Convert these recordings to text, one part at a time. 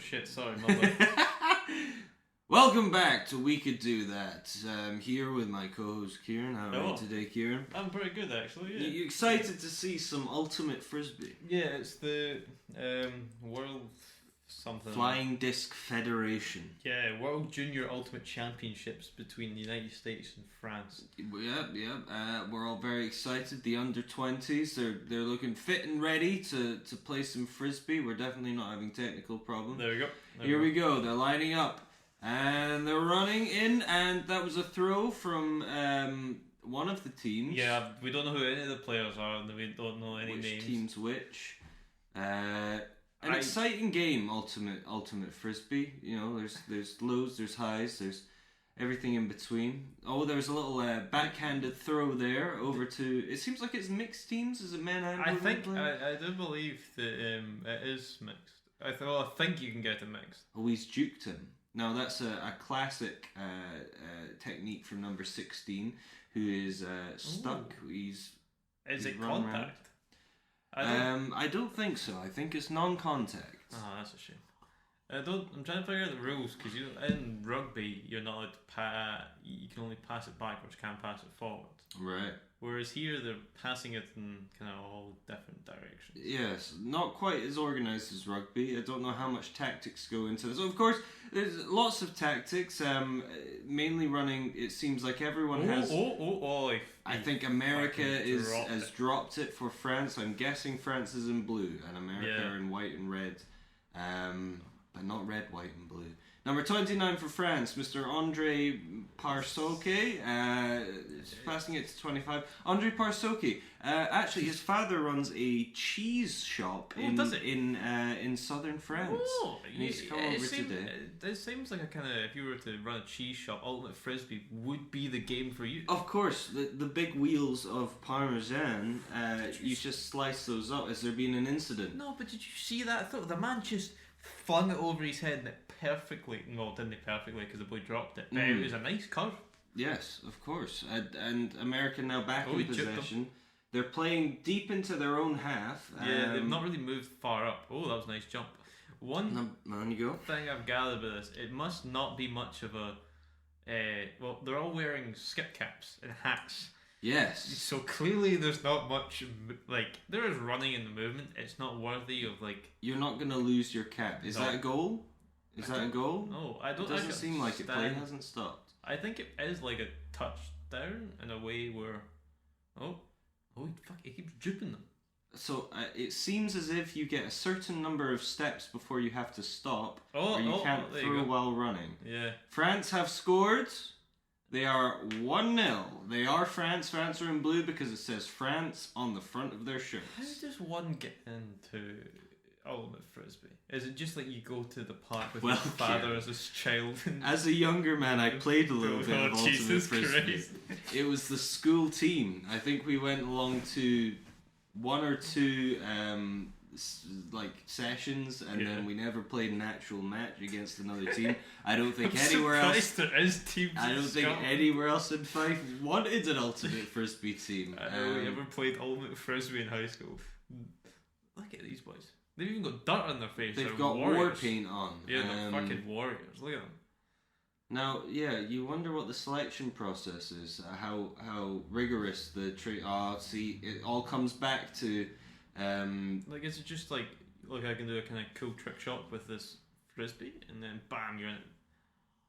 shit, sorry, my bad. Welcome back to We Could Do That. I'm here with my co-host Kieran. How are you today, Kieran? I'm pretty good, actually, yeah. You excited to see some ultimate Frisbee? Yeah, it's the World something. Flying Disc Federation. Yeah, World Junior Ultimate Championships between the United States and France. Yeah. We're all very excited. The under-20s, they're looking fit and ready to play some Frisbee. We're definitely not having technical problems. There we go. Here we go. They're lining up. And they're running in, and that was a throw from one of the teams. Yeah, we don't know who any of the players are, and we don't know any names. Which team's which. An exciting game, ultimate Frisbee. You know, there's lows, there's highs, there's everything in between. Oh, there's a little backhanded throw there over to. It seems like it's mixed teams. Is it men and women? I do believe that it is mixed. I think you can get it mixed. Oh, he's juked him. Now that's a classic technique from number 16, who is stuck. Is it contact? I don't think so. I think it's non-contact. Oh, that's a shame. I'm trying to figure out the rules because in rugby you're not allowed to you can only pass it backwards, can't pass it forwards. Right. Whereas here they're passing it in kind of all different directions. Yes, not quite as organised as rugby. I don't know how much tactics go into this. So of course, there's lots of tactics. Mainly running. It seems like everyone has. I think America has dropped it for France. I'm guessing France is in blue and America are in white and red. But not red, white, and blue. Number 29 for France, Mr. Andre Parsoke, passing it to 25. Andre Parsoke, actually his father runs a cheese shop in southern France. Oh, and he's come over today. It seems like a kind of, if you were to run a cheese shop, Ultimate Frisbee would be the game for you. Of course, the big wheels of Parmesan, you just slice those up. Has there been an incident? No, but did you see that? I thought the man just flung it over his head and it perfectly, well, didn't it perfectly because the boy dropped it, but it was a nice curve. Yes, of course. And America now back in possession. They're playing deep into their own half. Yeah, they've not really moved far up. Oh, that was a nice jump. One thing I've gathered with this, it must not be much of a well, they're all wearing skip caps and hats. Yes. So clearly there's not much, there is running in the movement. It's not worthy of, You're not going to lose your cap. Is that a goal? Is that a goal? No, I don't. It doesn't seem like it. Play hasn't stopped. I think it is like a touchdown in a way where... Oh, fuck, he keeps dripping them. So it seems as if you get a certain number of steps before you have to stop, or you can't throw while running. Yeah. France have scored. They are 1-0. They are France. France are in blue because it says France on the front of their shirts. How does one get into Ultimate Frisbee? Is it just like you go to the park with your father as a child? As a younger man, I played a little bit of Ultimate Frisbee. It was the school team. I think we went along to one or two sessions, and then we never played an actual match against another team. I don't think anywhere else. There is teams. I don't think anywhere else in Fife wanted an Ultimate Frisbee team. I know we ever played Ultimate Frisbee in high school. Look at these boys. They've even got dirt on their face. They've got war paint on. Yeah, they're fucking warriors. Look at them. Now, you wonder what the selection process is. How rigorous the it all comes back to. Is it just like I can do a kind of cool trick shot with this Frisbee and then bam, you're in it?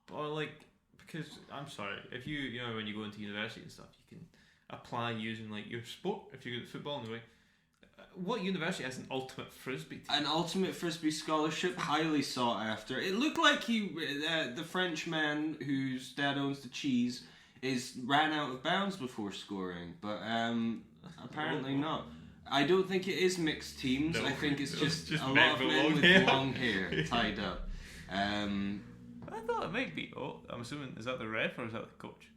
But because I'm sorry, if you know when you go into university and stuff, you can apply using your sport. If you're good at football anyway, what university has an Ultimate Frisbee team? An Ultimate Frisbee scholarship, highly sought after. It looked like the French man whose dad owns the cheese ran out of bounds before scoring, but apparently not. I don't think it is mixed teams. I think it's just a lot of men with long hair tied up. I thought it might be. Oh, I'm assuming, is that the ref or is that the coach?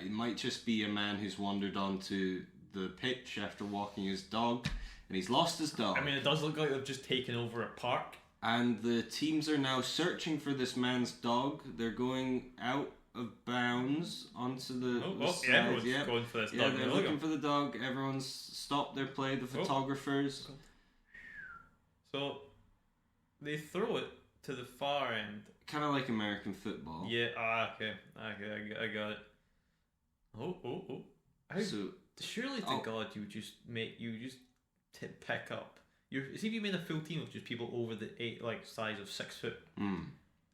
It might just be a man who's wandered onto the pitch after walking his dog, and he's lost his dog. I mean, it does look like they've just taken over a park. And the teams are now searching for this man's dog. They're going out of bounds onto the side. Everyone's going for this dog. Yeah, they're looking for the dog. Everyone's stopped their play, the photographers. So they throw it to the far end. Kind of like American football. Yeah. Okay. I got it. Oh. Surely to God, you just pick up. See if you made a full team of just people over the size of 6 foot.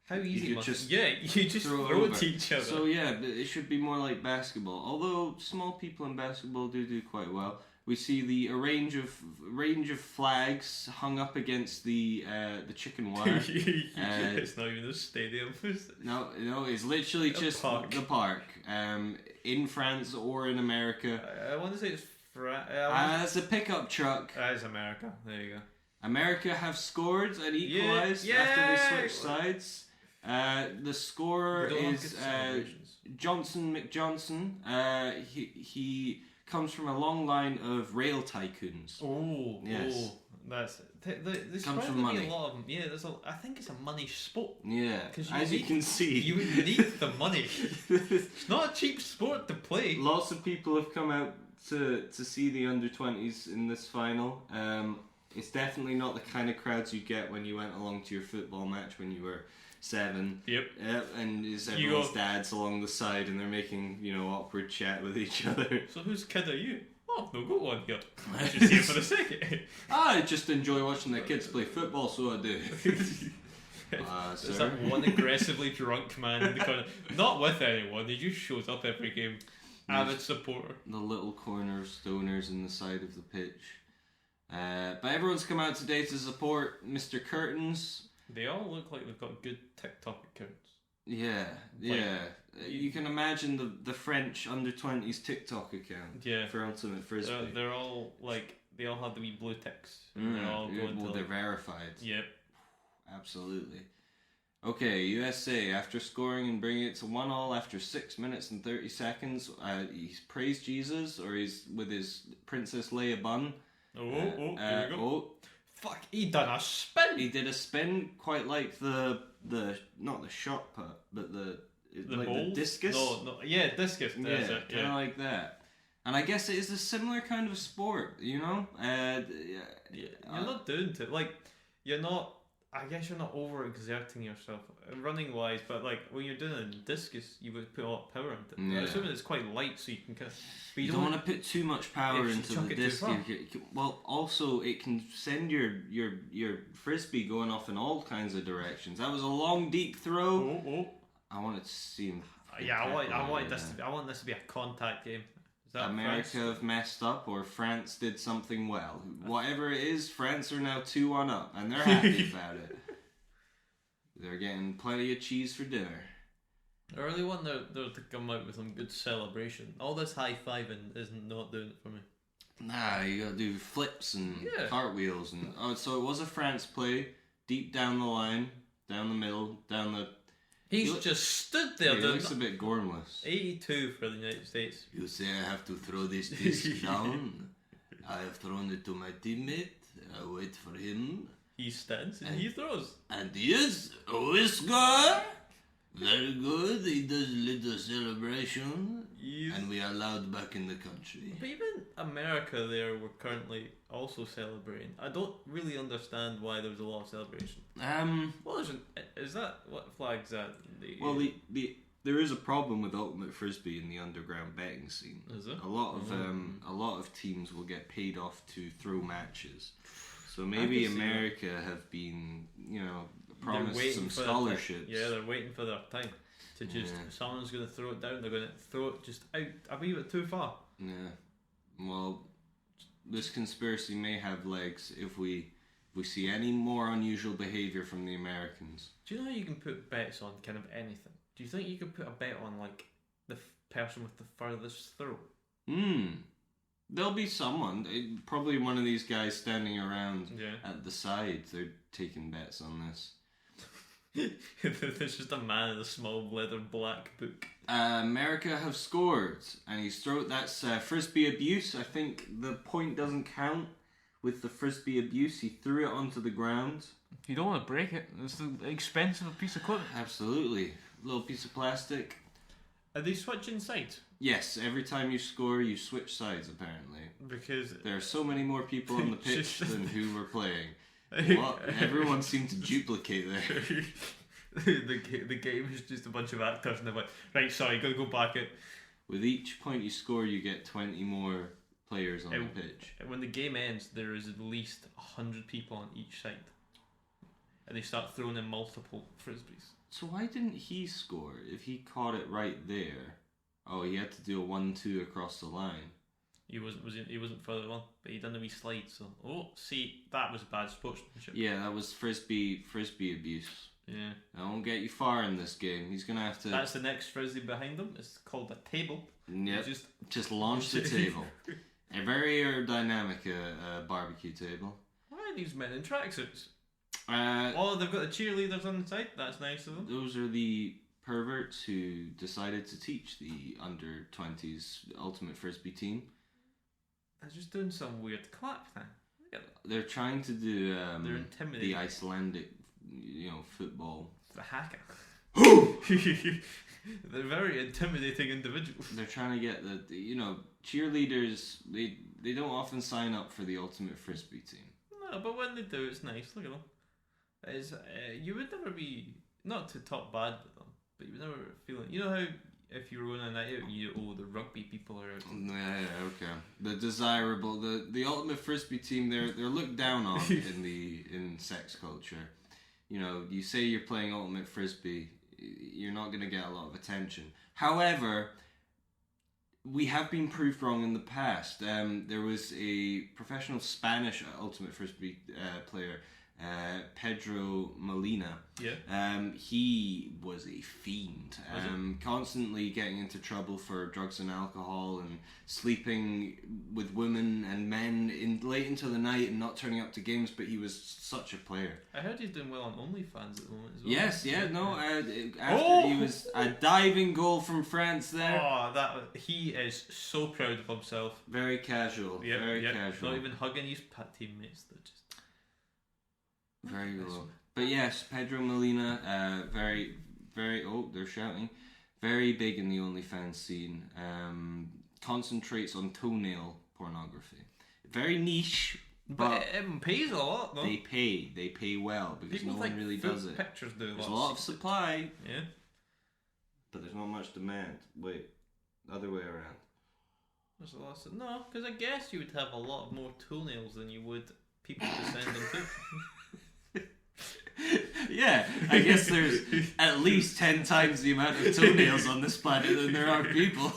How easy you just throw it to each other. So yeah, it should be more like basketball. Although small people in basketball do quite well. We see a range of flags hung up against the chicken wire. It's not even a stadium. No, it's literally just the park. In France or in America. I want to say it's it's a pickup truck. It's America. There you go. America have scored and equalised after they switched sides. The scorer is Johnson McJohnson. He comes from a long line of rail tycoons. Oh, yes. Oh, that's there's comes from money. A lot of them. Yeah, I think it's a money sport. Yeah, as you can see, you need the money. It's not a cheap sport to play. Lots of people have come out to see the under-20s in this final. It's definitely not the kind of crowds you get when you went along to your football match when you were 7. Yep. And it's everyone's dads along the side and they're making, awkward chat with each other. So whose kid are you? Oh, no, go on here. I'm just here for the sake of it. I just enjoy watching the kids play football, so I do. There's that one aggressively drunk man in the corner. Not with anyone, he just shows up every game. Avid supporter. The little corner of stoners in the side of the pitch. But everyone's come out today to support Mr. Curtains. They all look like they've got good TikTok accounts. Yeah. You can imagine the French under-20s TikTok account for Ultimate Frisbee. They're all they all have the wee blue ticks. And they're all going they're verified. Yep. Absolutely. Okay, USA, after scoring and bringing it to 1-1 after 6 minutes and 30 seconds, he's praised Jesus, or he's with his Princess Leia bun. Here we go. Fuck, he done a spin! He did a spin quite like the not the shot put, but the discus? No, yeah, discus. Kind of like that. And I guess it is a similar kind of sport, You're not doing it. I guess you're not overexerting yourself running wise, but when you're doing a discus, you would put a lot of power into it. Yeah. I assume it's quite light, so you can kind of. But you don't want to put too much power into the disc. Well, also it can send your frisbee going off in all kinds of directions. That was a long, deep throw. I wanted to see him. I want this to be a contact game. America have messed up, or France did something well. Whatever it is, France are now 2-1 up, and they're happy about it. They're getting plenty of cheese for dinner. I really want them to come out with some good celebration. All this high-fiving is not doing it for me. Nah, you gotta do flips and cartwheels. So it was a France play, deep down the line, down the middle, down the... He just stood there. He looks a bit gormless. 82 for the United States. You say I have to throw this disc down. I have thrown it to my teammate. I wait for him. He stands and he throws. And yes, we score. Very good. He does a little celebration. And we are allowed back in the country. But even America there, we're currently also celebrating. I don't really understand why there's a lot of celebration. What flag is that? There is a problem with Ultimate Frisbee in the underground betting scene. Is it? A lot of teams will get paid off to throw matches. So maybe America have been, promised some scholarships. They're waiting for their time. To just someone's going to throw it down, they're going to throw it just out a wee bit too far. Yeah. Well, this conspiracy may have legs if we see any more unusual behaviour from the Americans. Do you know you can put bets on kind of anything? Do you think you could put a bet on the person with the furthest throw? There'll be someone, probably one of these guys standing around at the side. They're taking bets on this. There's just a man in a small leather black book. America have scored, and he's thrown. That's frisbee abuse. I think the point doesn't count with the frisbee abuse. He threw it onto the ground. You don't want to break it. It's an expensive piece of equipment. Absolutely, little piece of plastic. Are they switching sides? Yes, every time you score, you switch sides. Apparently, because there are so many more people on the pitch than who were playing. What? Everyone seemed to duplicate there. The game is just a bunch of actors, and they're like, right, sorry, gotta go back it. With each point you score, you get 20 more players on the pitch. When the game ends, there is at least 100 people on each side, and they start throwing in multiple frisbees. So why didn't he score if he caught it right there? Oh, he had to do a 1-2 across the line. He wasn't further on, but he done a wee slide. So see, that was bad sportsmanship. Yeah, that was frisbee abuse. Yeah, I won't get you far in this game. He's gonna have to. That's the next frisbee behind him. It's called a table. Yeah, just launch the table. A very aerodynamic barbecue table. Why are these men in tracksuits? They've got the cheerleaders on the side. That's nice of them. Those are the perverts who decided to teach the under-20s ultimate frisbee team. They're just doing some weird clap thing. They're trying to do they're intimidating. the Icelandic, football. The hacker. They're very intimidating individuals. They're trying to get the cheerleaders. They don't often sign up for the ultimate frisbee team. No, but when they do, it's nice. Look at them. You would never be, not to talk bad with them, but you would never feel it. You know how if you were going on a night out, the rugby people are out. Yeah, okay. The desirable, the ultimate frisbee team, they're looked down on in sex culture. You say you're playing ultimate frisbee, you're not going to get a lot of attention. However, we have been proved wrong in the past. There was a professional Spanish ultimate frisbee player, Pedro Molina. Yeah. He was a fiend. Constantly getting into trouble for drugs and alcohol and sleeping with women and men late into the night and not turning up to games, but he was such a player. I heard he's doing well on OnlyFans at the moment as well. Yes, yeah, no. After he was a diving goal from France there. He is so proud of himself. Very casual. Very casual. Not even hugging his teammates. They're just very cool. But yes, Pedro Molina, very, very. Oh, they're shouting. Very big in the OnlyFans scene. Concentrates on toenail pornography. Very niche. But it pays a lot, though. They pay well because people no one really does it. Pictures do there's a lot of supply. Yeah. But there's not much demand. Wait, other way around. There's a lot of, no, because I guess you would have a lot more toenails than you would people to send them to. Yeah, I guess there's at least 10 times the amount of toenails on this planet than there are people.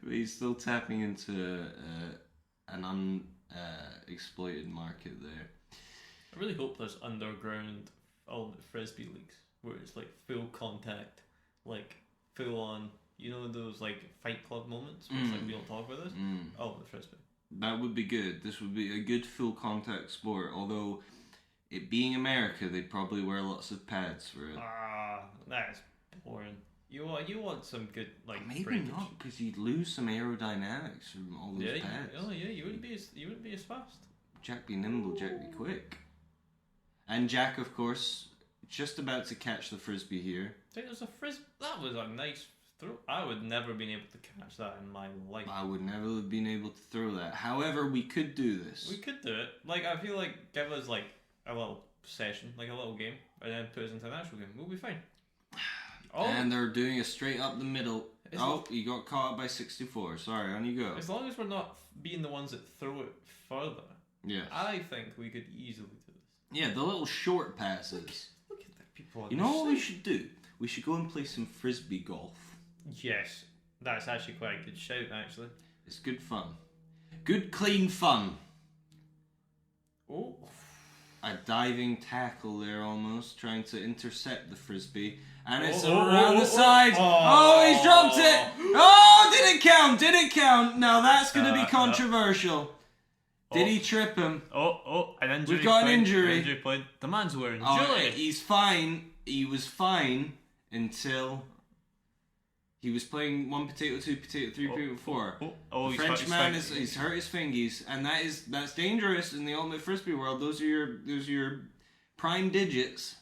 But he's still tapping into an unexploited market there. I really hope there's underground ultimate frisbee leagues where it's like full contact, like full on. You know those like Fight Club moments where it's like we don't talk about this. Ultimate frisbee. That would be good. This would be a good full contact sport. Although, it being America, they'd probably wear lots of pads for it. That's boring. You want some good like. Maybe breakage. not, because you'd lose some aerodynamics from all those pads. You wouldn't be as fast. Jack be nimble, Jack be quick. And Jack, of course, just about to catch the frisbee here. I think there's a frisbee. That was a nice throw. I would never have been able to catch that in my life. I would never have been able to throw that. However, we could do this. We could do it. Like, I feel like give us like a little session, like a little game, and then put us into an actual game. We'll be fine. And they're doing it straight up the middle. You got caught by 64. Sorry, on you go. As long as we're not being the ones that throw it further. Yeah. I think we could easily do this. Yeah, the little short passes. Look at the people. You know what we should do? We should go and play some frisbee golf. Yes, that's actually quite a good shout, actually. It's good fun. Good, clean fun. Oh. A diving tackle there almost, trying to intercept the frisbee. And it's around the side. Oh, he's dropped it. Oh, didn't count. Now that's going to be controversial. Did he trip him? An injury. We've got an injury. Injury point. The man's wearing jelly. He's fine. He was fine until he was playing 1 potato, 2 potato, 3 potato, 4. The Frenchman he's hurt his fingies, and that's dangerous in the ultimate frisbee world. Those are your prime digits.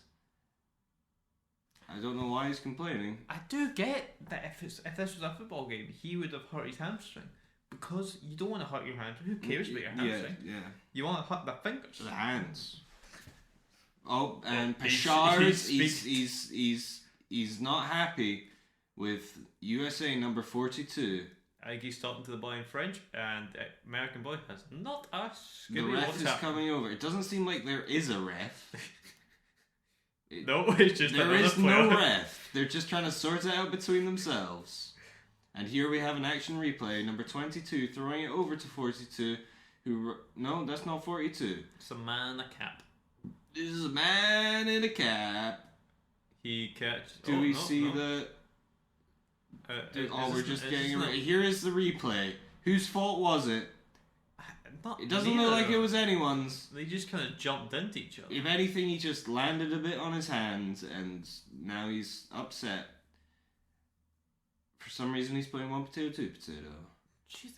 I don't know why he's complaining. I do get that if this was a football game, he would have hurt his hamstring. because you don't want to hurt your hand. Who cares about your hamstring? Yeah. You want to hurt the fingers. The hands. Oh, and Well, Pashars, he's not happy with USA number 42. I think he's talking to the boy in French, and the American boy has not a The ref is coming over. It doesn't seem like there is a ref. No, it's just there is no ref. They're just trying to sort it out between themselves. And here we have an action replay. Number 22 throwing it over to 42. No, that's not 42. It's a man in a cap. This is a man in a cap. He catches. Do we see the? We're just getting it. Here is the replay. Whose fault was it? It doesn't look like it was anyone's. They just kind of jumped into each other. If anything, he just landed a bit on his hands, and now he's upset. For some reason, he's playing one potato, two potato.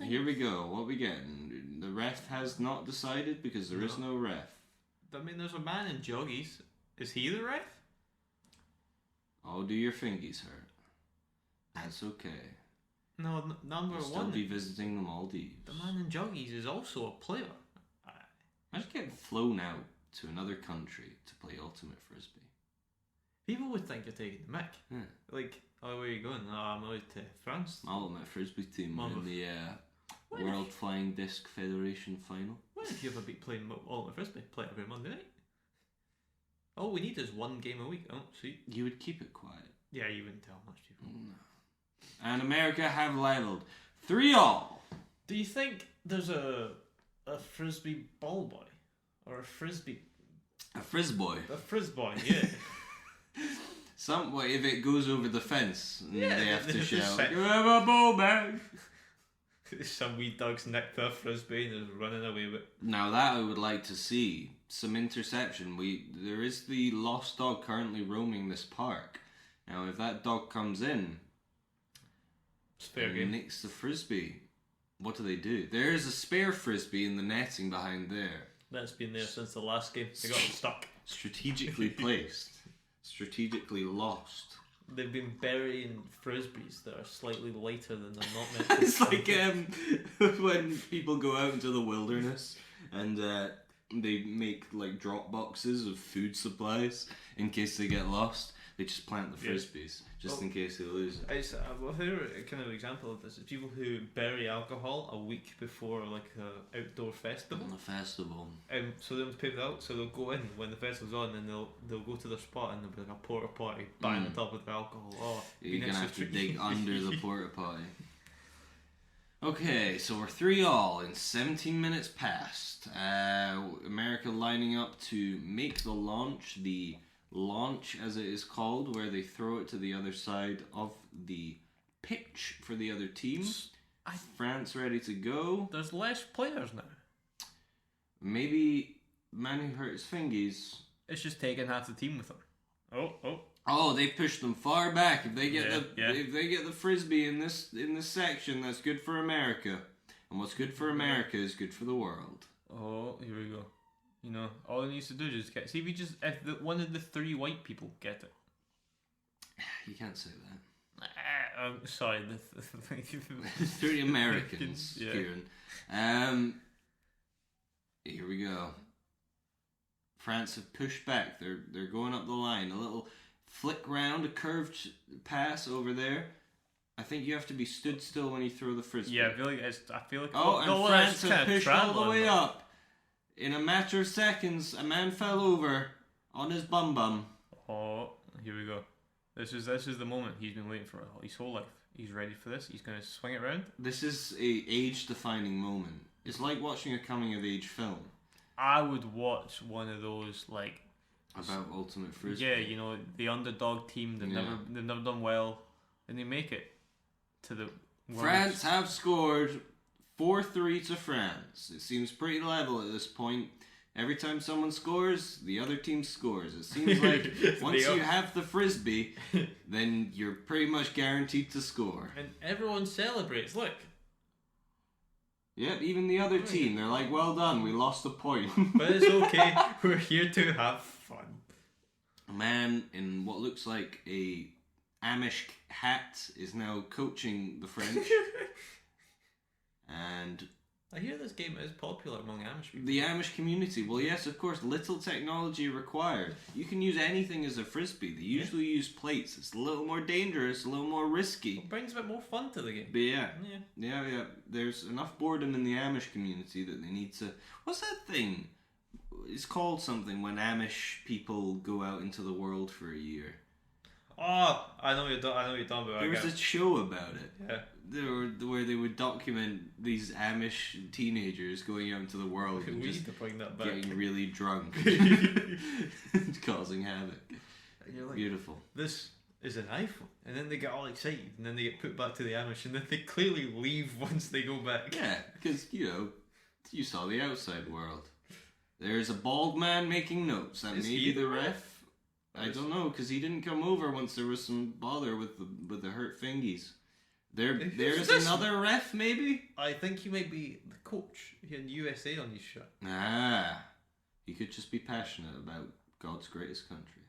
Here we go. What we getting? The ref has not decided because there is no ref. I mean, there's a man in joggies. Is he the ref? Oh, do your fingies hurt? That's okay. No, number You'll one. Still be visiting the Maldives. The man in joggies is also a player. Imagine getting flown out to another country to play ultimate frisbee. People would think you're taking the mick. Yeah. Like, oh, where are you going? Oh, I'm out to France. My ultimate frisbee team in the World Flying Disc Federation final. When have you ever been playing ultimate frisbee? Play every Monday night. All we need is one game a week. Oh, sweet. You would keep it quiet. Yeah, you wouldn't tell much people. No. And America have leveled 3-3. Do you think there's a frisbee ball boy? Or a frisbee... A frisboy. A frisboy, yeah. If it goes over the fence, and they have to shout, "You have a ball back!" Some wee dog's nicked a frisbee and is running away with it. Now that I would like to see. Some interception. There is the lost dog currently roaming this park. Now if that dog comes in... It's fair game. Nicks the frisbee. What do? There is a spare frisbee in the netting behind there. That's been there since the last game. They got stuck. Strategically placed. Strategically lost. They've been burying frisbees that are slightly lighter than they're not meant to. It's like when people go out into the wilderness and they make like drop boxes of food supplies in case they get lost. They just plant the frisbees just in case they lose it. It's a kind of example of this is people who bury alcohol a week before like a outdoor festival. On a festival. So they don't pay that out. So they'll go in when the festival's on, and they'll go to their spot, and there'll be like a porta potty bang on top of their alcohol. Oh, you're gonna have to dig under the porta potty. Okay, so we're 3-3 in 17 minutes past. America lining up to make the launch. The launch, as it is called, where they throw it to the other side of the pitch for the other team. France ready to go. There's less players now. Maybe man who hurt his fingies. It's just taking half the team with them. Oh, they pushed them far back. If they get if they get the frisbee in this section, that's good for America. And what's good for America is good for the world. Oh, here we go. You know, all it needs to do is just get... See, if one of the 3 white people get it. You can't say that. I'm sorry. 3 Americans, Kieran. Here we go. France have pushed back. They're going up the line. A little flick round, a curved pass over there. I think you have to be stood still when you throw the frisbee. Yeah, I feel like... and France have pushed all the way up. In a matter of seconds, a man fell over on his bum. Oh, here we go. This is the moment he's been waiting for his whole life. He's ready for this. He's going to swing it around. This is a age-defining moment. It's like watching a coming-of-age film. I would watch one of those like about ultimate frisbee. Yeah, you know, the underdog team. They've never done well, and they make it to the. France have scored 4-3 to France. It seems pretty level at this point. Every time someone scores, the other team scores. It seems like once you have the frisbee, then you're pretty much guaranteed to score. And everyone celebrates. Look. Yep, even the other team. They're like, well done, we lost a point. But it's okay. We're here to have fun. A man in what looks like a Amish hat is now coaching the French. And I hear this game is popular among Amish people. The Amish community. Well, yes, of course. Little technology required. You can use anything as a Frisbee. They usually use plates. It's a little more dangerous, a little more risky. It brings a bit more fun to the game. But yeah. There's enough boredom in the Amish community that they need to... What's that thing? It's called something when Amish people go out into the world for a year. Oh, I know what you're talking about. There was a show about it. Yeah. Where they would document these Amish teenagers going out into the world and just getting really drunk, causing havoc. And you're like, beautiful. This is an iPhone, and then they get all excited, and then they get put back to the Amish, and then they clearly leave once they go back. Yeah, because you saw the outside world. There's a bald man making notes. That may be the ref. I don't know, because he didn't come over once there was some bother with the hurt fingies. There's another ref, maybe? I think he might be the coach. He had USA on his shirt. He could just be passionate about God's greatest country.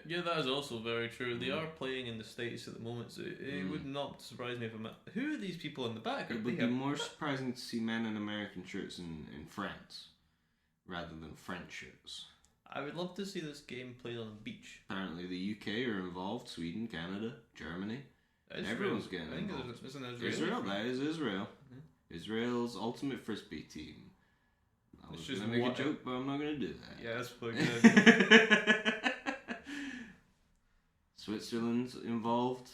Yeah, that is also very true. They are playing in the States at the moment, so it would not surprise me if who are these people in the back? It would be more surprising to see men in American shirts in France, rather than French shirts. I would love to see this game played on a beach. Apparently the UK are involved, Sweden, Canada, Germany. Everyone's getting involved. Isn't Israel, that is Israel. Mm-hmm. Israel's ultimate Frisbee team. I was going to make a joke, but I'm not going to do that. Yeah, that's pretty good. Switzerland's involved.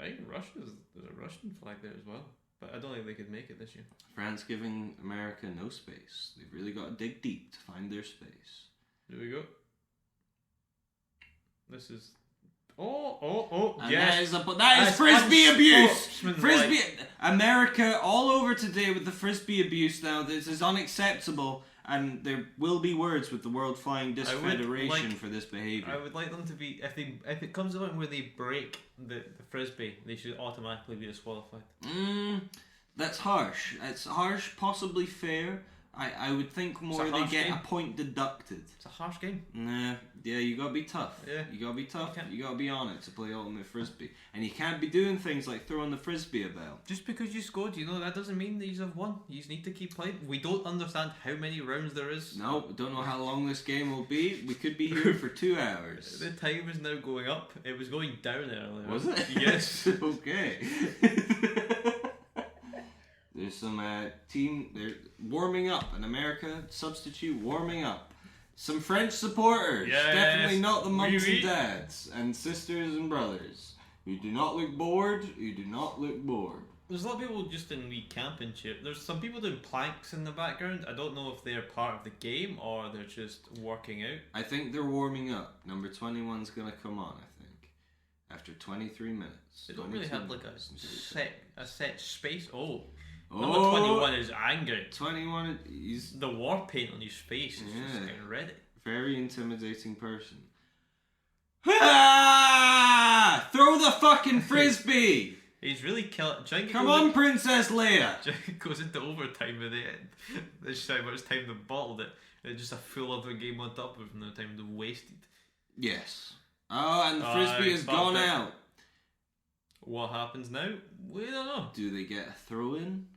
I think there's a Russian flag there as well. But I don't think they could make it this year. France giving America no space. They've really got to dig deep to find their space. Here we go. This is... Oh, and yes. That is Frisbee abuse! Frisbee... America all over today with the Frisbee abuse now. This is unacceptable. And there will be words with the World Flying Disc Federation for this behaviour. I would like them to be... If it comes to a point where they break the Frisbee, they should automatically be disqualified. That's harsh. It's harsh, possibly fair. I would think more they get a point deducted. It's a harsh game. Nah, yeah, you gotta be tough. Yeah. You gotta be tough. You gotta be on it to play Ultimate Frisbee. And you can't be doing things like throwing the Frisbee about. Just because you scored, that doesn't mean that you have won. You just need to keep playing. We don't understand how many rounds there is. No, we don't know how long this game will be. We could be here for 2 hours. The time is now going up. It was going down earlier. Was it? Yes. Okay. There's some team, they're warming up. An America substitute warming up. Some French supporters. Yes. Definitely not the mums and dads and sisters and brothers. You do not look bored. You do not look bored. There's a lot of people just in wee camping chair. There's some people doing planks in the background. I don't know if they're part of the game or they're just working out. I think they're warming up. Number 21's going to come on, I think. After 23 minutes. They don't really have like a set space. Number 21 is angry. 21, he's... The war paint on his face is just getting ready. Very intimidating person. Ah! Throw the fucking Frisbee! He's really killing... Come on, Princess Leia! Goes into overtime at the end. This time, it's time they bottled it. It's just a full other game on top of it from the time they wasted. Yes. Oh, and the Frisbee has gone out. What happens now? We don't know. Do they get a throw-in?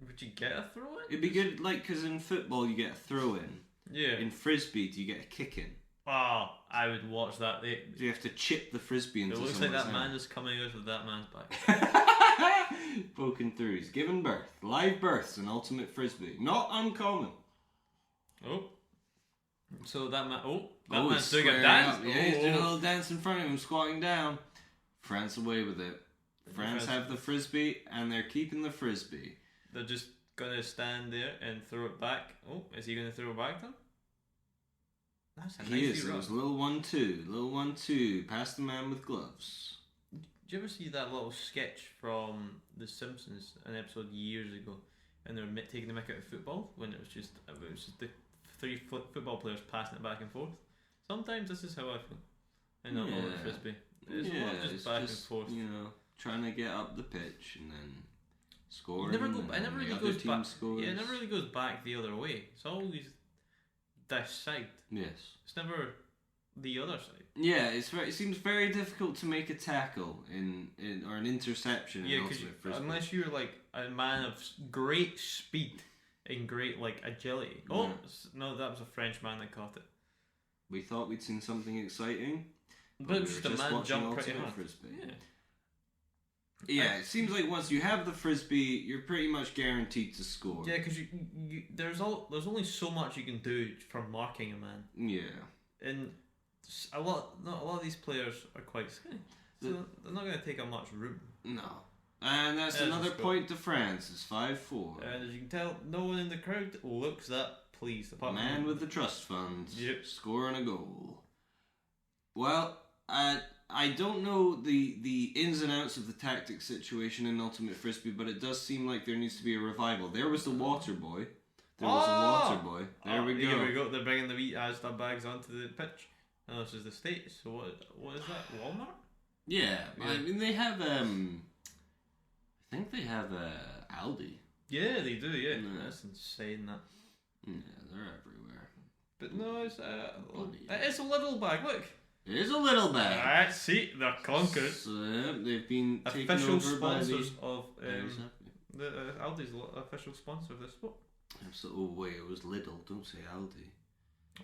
Would you get a throw-in? It'd be good, because in football you get a throw-in. Yeah. In Frisbee, do you get a kick-in? Oh, I would watch that. Do you have to chip the Frisbee into someone's hand? It looks like that man is coming out of that man's back. Poking through. He's given birth. Live births in Ultimate Frisbee. Not uncommon. Oh. So that man... that man's doing a dance. Yeah, he's doing a little dance in front of him, squatting down. France away with it. France have the Frisbee, and they're keeping the Frisbee. They're just going to stand there and throw it back. Oh, is he going to throw it back then? That's a He is. It was a little 1-2. Little 1-2. Past the man with gloves. Did you ever see that little sketch from The Simpsons, an episode years ago, and they were taking the mick out of football when it was just the three football players passing it back and forth? Sometimes this is how I feel. And not all the Frisbee. It's a lot just back and forth. Trying to get up the pitch and then scoring. It never really goes back. Scores. Yeah, it never really goes back the other way. It's always this side. Yes. It's never the other side. Yeah, it seems very difficult to make a tackle or an interception in Ultimate Frisbee. Unless you're like a man of great speed and great like agility. Oh no, that was a French man that caught it. We thought we'd seen something exciting, but just a man jumped pretty hard. Frisbee. Yeah, it seems like once you have the Frisbee, you're pretty much guaranteed to score. Yeah, because there's only so much you can do for marking a man. Yeah, and a lot of these players are quite skinny, so they're not going to take up much room. No, and that's another point to France. It's 5-4. And as you can tell, no one in the crowd looks that pleased. Man with the trust funds, scoring a goal. Well, I don't know the ins and outs of the tactics situation in Ultimate Frisbee, but it does seem like there needs to be a revival. There was the water boy. There we go. Here we go. They're bringing the wee Asda bags onto the pitch. Oh, this is the States. So what is that? Walmart? Yeah. I mean they have I think they have Aldi. Yeah, they do. Yeah, that's insane. That. Yeah, they're everywhere. But no, it's a little bag. Look. It is a little bag. Alright, see, they're conquered. So, they've been official taken over sponsors by of the Aldi's official sponsor of this sport. So, oh wait, it was Lidl. Don't say Aldi.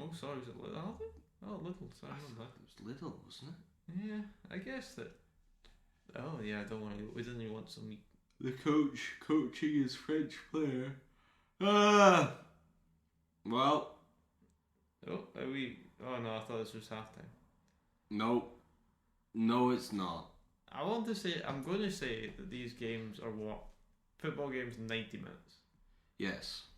Oh, sorry, was it Aldi? Oh, Lidl. Sorry, it was Lidl, wasn't it? Yeah, I guess that. Oh yeah, I don't want to. We didn't even want some meat. The coaching his French player. Well. Oh, are we? Oh no, I thought this was halftime. No, it's not. I'm going to say that these games are what? Football games 90 minutes. Yes.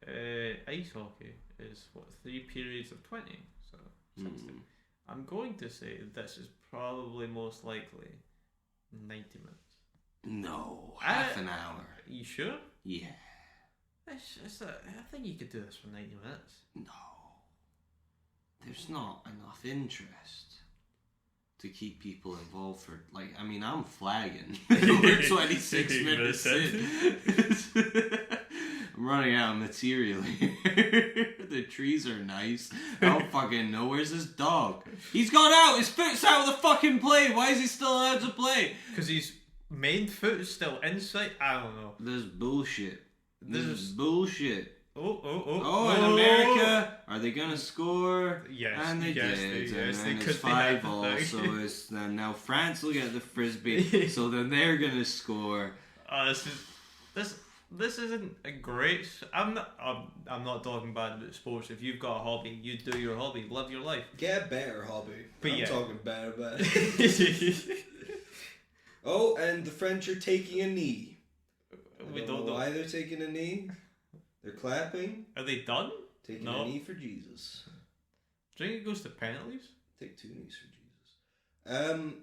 Ice hockey is what, 3 periods of 20, so 60. I'm going to say this is probably most likely 90 minutes. No, half an hour. You sure? Yeah. I think you could do this for 90 minutes. No. There's not enough interest to keep people involved for, like, I mean, I'm flagging. We're 26 minutes in. I'm running out of material here. The trees are nice. I don't fucking know. Where's this dog? He's gone out. His foot's out of the fucking play. Why is he still allowed to play? Because his main foot is still inside. I don't know. This is bullshit. This is bullshit. Oh, in America, are they gonna score? Yes, and they did. Yes, and it's 5-5, so it's now France will get the Frisbee, so then they're gonna score. This isn't a great. I'm not talking bad about sports. If you've got a hobby, you do your hobby, live your life. Get a better hobby. But I'm talking bad about it. Oh, and the French are taking a knee. We don't know why they're taking a knee. They're clapping. Are they done? Taking a knee for Jesus. Do you think it goes to penalties? Take 2 knees for Jesus.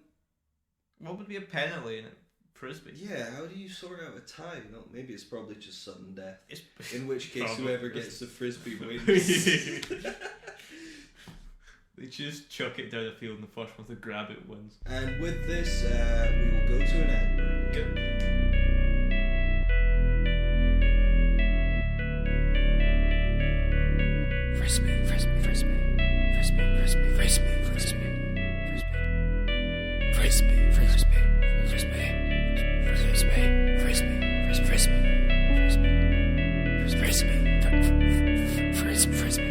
What would be a penalty in it? Frisbee? Yeah, how do you sort out a tie? No, maybe it's probably just sudden death. In which case, whoever gets the Frisbee wins. They just chuck it down the field and the first one to grab it wins. And with this, we will go to an ad. Good. Frisbee, Frisbee, Frisbee, Frisbee, Frisbee, Frisbee, Frisbee, Frisbee, Frisbee, Frisbee, Frisbee, Frisbee, Frisbee, Frisbee, Frisbee, Frisbee,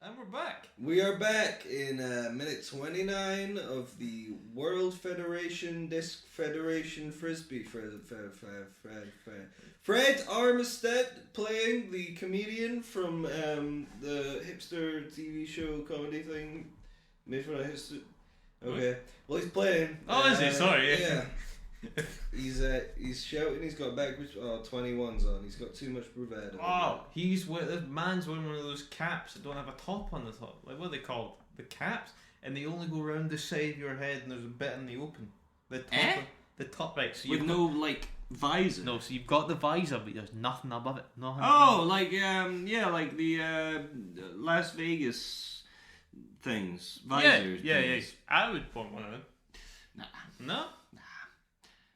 And we're back. We are back in minute 29 of the World Federation Disc Federation Frisbee. Fred Armistead playing the comedian from the hipster TV show comedy thing made for a hipster. Okay, well he's playing. Oh, is he? Sorry. Yeah. He's shouting. He's got backwards. 21's on. He's got too much bravado. Oh, this man's wearing one of those caps that don't have a top on the top. Like what are they called? The caps, and they only go around the side of your head, and there's a bit in the open. The top right. So with no like visor. No, so you've got the visor, but there's nothing above it. Nothing. Oh, like like the Las Vegas things. Visors. Yeah. I would want one of them. Nah. No.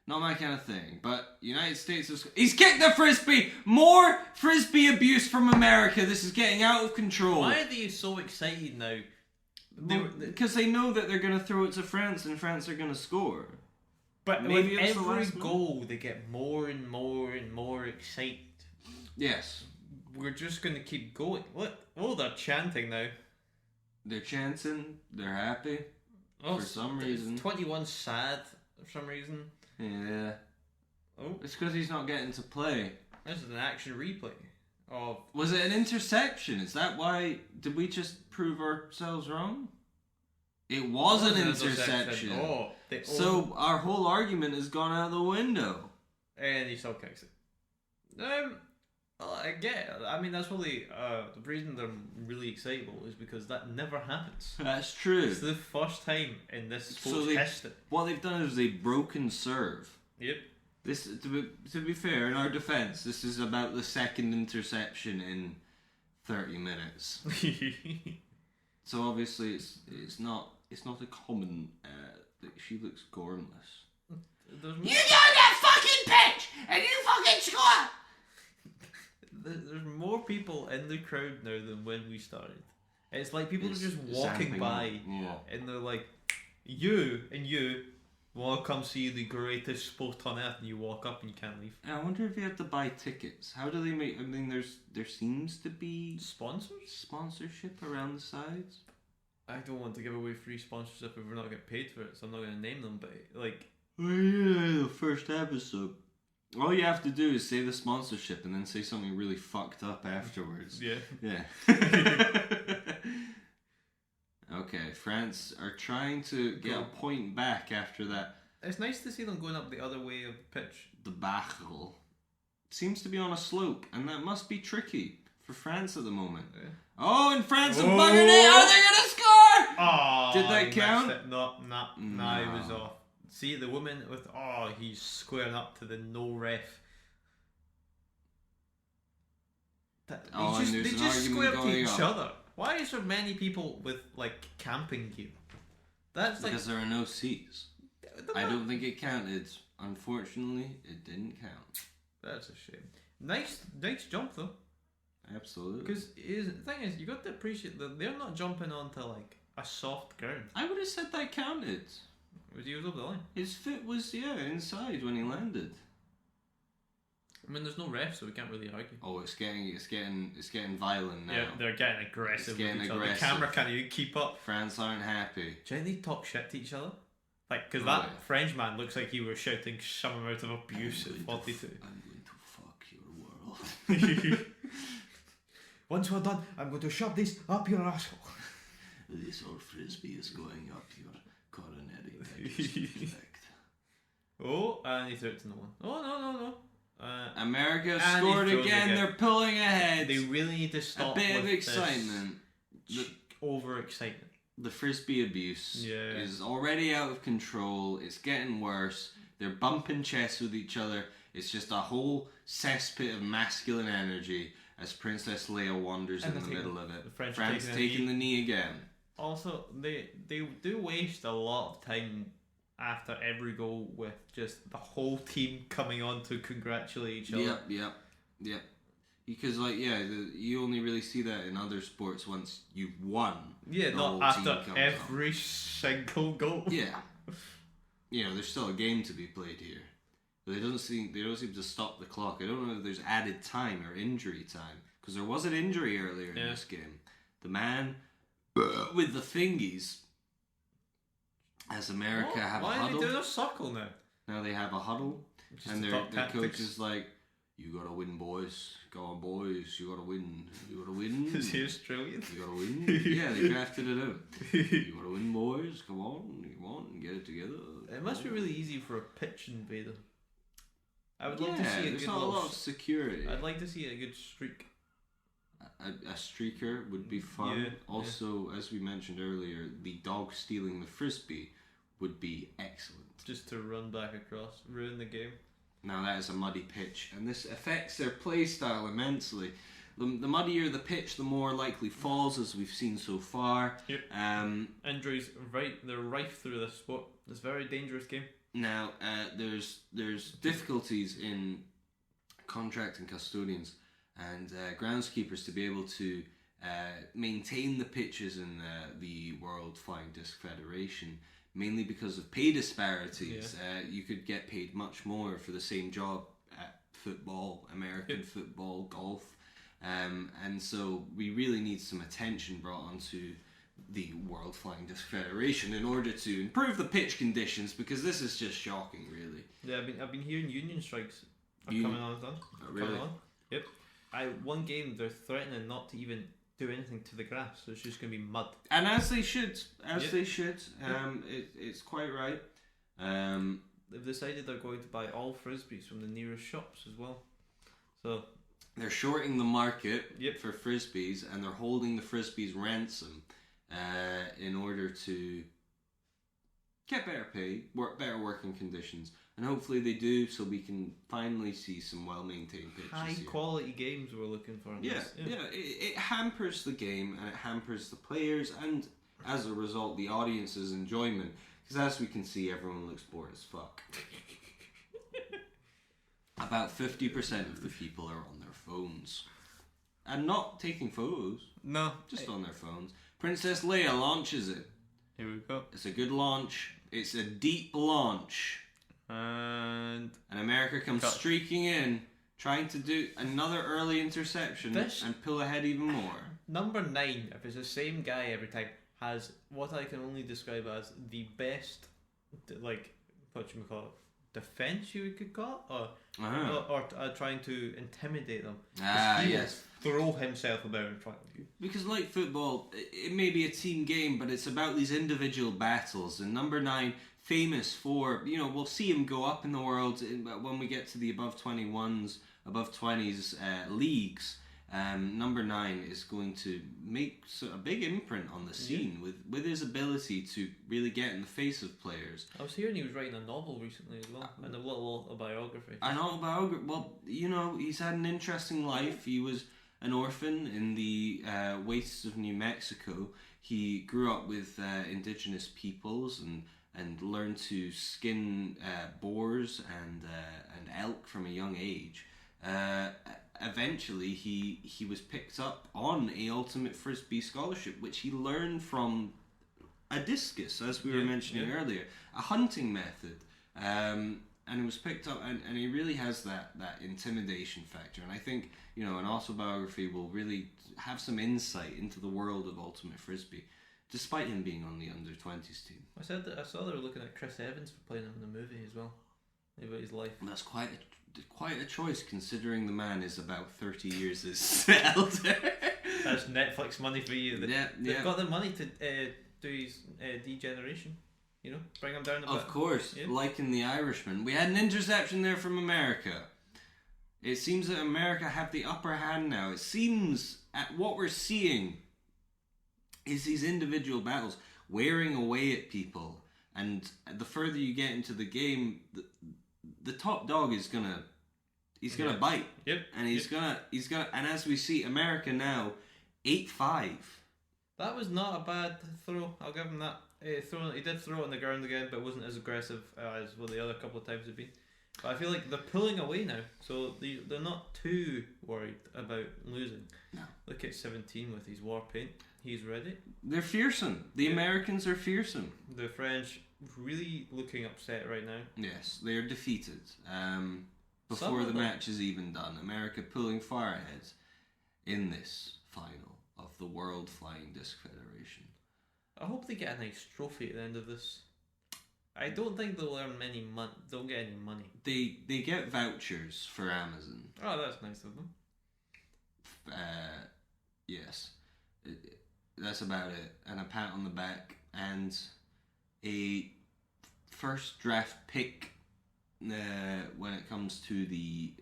Not my kind of thing. But United States is... He's kicked the Frisbee! More Frisbee abuse from America. This is getting out of control. Why are they so excited now? Because they know that they're going to throw it to France and France are going to score. But Maybe with it's the every last goal, they get more and more and more excited. Yes. We're just going to keep going. What? Oh, they're chanting now. They're chanting. They're happy. Oh, for some reason. 21 sad for some reason. Yeah. Oh, It's because he's not getting to play. this is an action replay. Oh, Was it an interception? Is that why... Did we just prove ourselves wrong? It was an interception. Oh, So our whole argument has gone out the window. and he still kicks it. I get it. I mean, that's probably the reason they're really excitable is because that never happens. That's true. It's the first time in this sports So history. what they've done is they've broken serve. Yep. This, to be fair, in our defence, this is about the second interception in 30 minutes. So obviously, it's not a common. She looks gormless. There's You more, go that fucking pitch and you fucking score. there's more people in the crowd now than when we started. It's like people It's are just walking zapping by, up, yeah. and they're like, "You want to come see the greatest sport on earth?" And you walk up and you can't leave. I wonder if you have to buy tickets. How do they make? I mean, there seems to be Sponsors? sponsorship around the sides. I don't want to give away free sponsorship if we're not getting paid for it, so I'm not going to name them. But like, Oh yeah, the first episode. All you have to do is say the sponsorship and then say something really fucked up afterwards. yeah. Yeah. Okay, France are trying to get a point back after that It's nice to see them going up the other way of the pitch. debacle. Seems to be on a slope, and that must be tricky for France at the moment. Yeah. Oh, and France have Oh. buggered it! Are they gonna score? Oh, Did that he count? missed it. No, he was No. off. See the woman with he's squaring up to the no ref. Oh, and there's they an just argument square up to going each up. other. Why is there many people with like camping gear? That's like Because there are no C's. the I man- don't think it counted. Unfortunately, it didn't count. That's a shame. Nice jump though. Absolutely. Because the thing is, you got to appreciate that they're not jumping onto like a soft ground. I would have said that counted. He was over the line. His foot was inside when he landed. I mean, there's no ref, so we can't really argue. Oh, it's getting violent now. Yeah, they're getting aggressive. It's getting with each aggressive. Other. The camera can't even keep up. France aren't happy. Do you think they talk shit to each other? Like, because Oh, that yeah. French man looks like he was shouting some amount of abuse at I'm going 42. to fuck your world. Once we're done, I'm going to shove this up your asshole. This old Frisbee is going up your coronary effect. Oh, and he threw it to no one. Oh, no. America And scored he throws again. again. They're pulling ahead. They really need to stop A bit of with this excitement. over-excitement. The Frisbee abuse Yeah. is already out of control. It's getting worse. They're bumping chests with each other. It's just a whole cesspit of masculine energy as Princess Leia wanders And in the they're middle taking- of the it. French France taking a taking knee. the knee again. Also, they do waste a lot of time after every goal with just the whole team coming on to congratulate each other. Yep. Because you only really see that in other sports once you've won. Yeah, The not whole after team comes every single goal. Yeah. There's still a game to be played here. They don't seem to stop the clock. I don't know if there's added time or injury time, because there was an injury earlier in this game. The man with the thingies, as America have a Why are huddle. they doing a circle now? Now they have a huddle, Just and to their talk coach tactics. is like, "You gotta win, boys. Go on, boys. You gotta win. You gotta win. Is he Australian? You gotta win." Yeah, they drafted it out. You gotta win, boys. Come on, get it together. It must be really easy for a pitch invader. I would love to see a there's good not a little lot of security. I'd like to see a good streak. A streaker would be fun. Yeah, Also, as we mentioned earlier, the dog stealing the Frisbee would be excellent. Just to run back across, ruin the game. Now that is a muddy pitch, and this affects their play style immensely. The muddier the pitch, the more likely falls, as we've seen so far. Yep. Injuries, they're rife through this sport. This very dangerous game. Now, there's difficulties in contracting custodians and groundskeepers to be able to maintain the pitches in the World Flying Disc Federation, mainly because of pay disparities. You could get paid much more for the same job at football, American football, golf, and so we really need some attention brought onto the World Flying Disc Federation in order to improve the pitch conditions, because this is just shocking, really. Yeah, I've been hearing union strikes are coming on. Really? Coming on. Yep. One game they're threatening not to even do anything to the grass, so it's just going to be mud. And as they should, they should. It's quite right. They've decided they're going to buy all Frisbees from the nearest shops as well. So they're shorting the market for Frisbees, and they're holding the Frisbees ransom in order to get better pay, better working conditions, and hopefully they do, so we can finally see some well-maintained pitches. High quality games we're looking for. It hampers the game, and it hampers the players, and as a result, the audience's enjoyment. Because as we can see, everyone looks bored as fuck. About 50% of the people are on their phones. And not taking photos. No. Just on their phones. Princess Leia launches it. Here we go. It's a good launch. It's a deep launch. And America comes streaking in, trying to do another early interception and pull ahead even more. Number 9, if it's the same guy every time, has what I can only describe as the best, defense you could call it, or trying to intimidate them. Yes. Throw himself about in front of you. Because like football, it may be a team game, but it's about these individual battles. And number 9, famous for, we'll see him go up in the world when we get to the above 21s, above 20s leagues. Number 9 is going to make a big imprint on the scene with his ability to really get in the face of players. I was hearing he was writing a novel recently as well, and a little autobiography. An autobiography? Well, he's had an interesting life. He was an orphan in the wastes of New Mexico. He grew up with indigenous peoples and learned to skin boars and elk from a young age. Eventually, he was picked up on a Ultimate Frisbee scholarship, which he learned from a discus, as we were mentioning earlier, a hunting method. And he was picked up, and he really has that intimidation factor. And I think, an autobiography will really have some insight into the world of Ultimate Frisbee, despite him being on the under-20s team. I saw they were looking at Chris Evans for playing him in the movie as well, about his life. And that's quite a choice, considering the man is about 30 years his elder. That's Netflix money for you. They've got the money to do his degeneration. Bring him down a bit. Of course, like in The Irishman. We had an interception there from America. It seems that America have the upper hand now. It seems at what we're seeing is these individual battles wearing away at people, and the further you get into the game, the top dog is gonna bite. Yep. And he's gonna and as we see, America now 8-5. That was not a bad throw. I'll give him that. He did throw it on the ground again, but wasn't as aggressive as what the other couple of times have been. But I feel like they're pulling away now, so they're not too worried about losing. No. Look at 17 with his war paint. He's ready. They're fearsome. The Americans are fearsome. The French really looking upset right now. Yes, they are defeated. Before the match is even done, America pulling far ahead in this final of the World Flying Disc Federation. I hope they get a nice trophy at the end of this. I don't think they'll earn they'll get any money. They get vouchers for Amazon. Oh, that's nice of them. Yes. That's about it. And a pat on the back and a first draft pick when it comes to the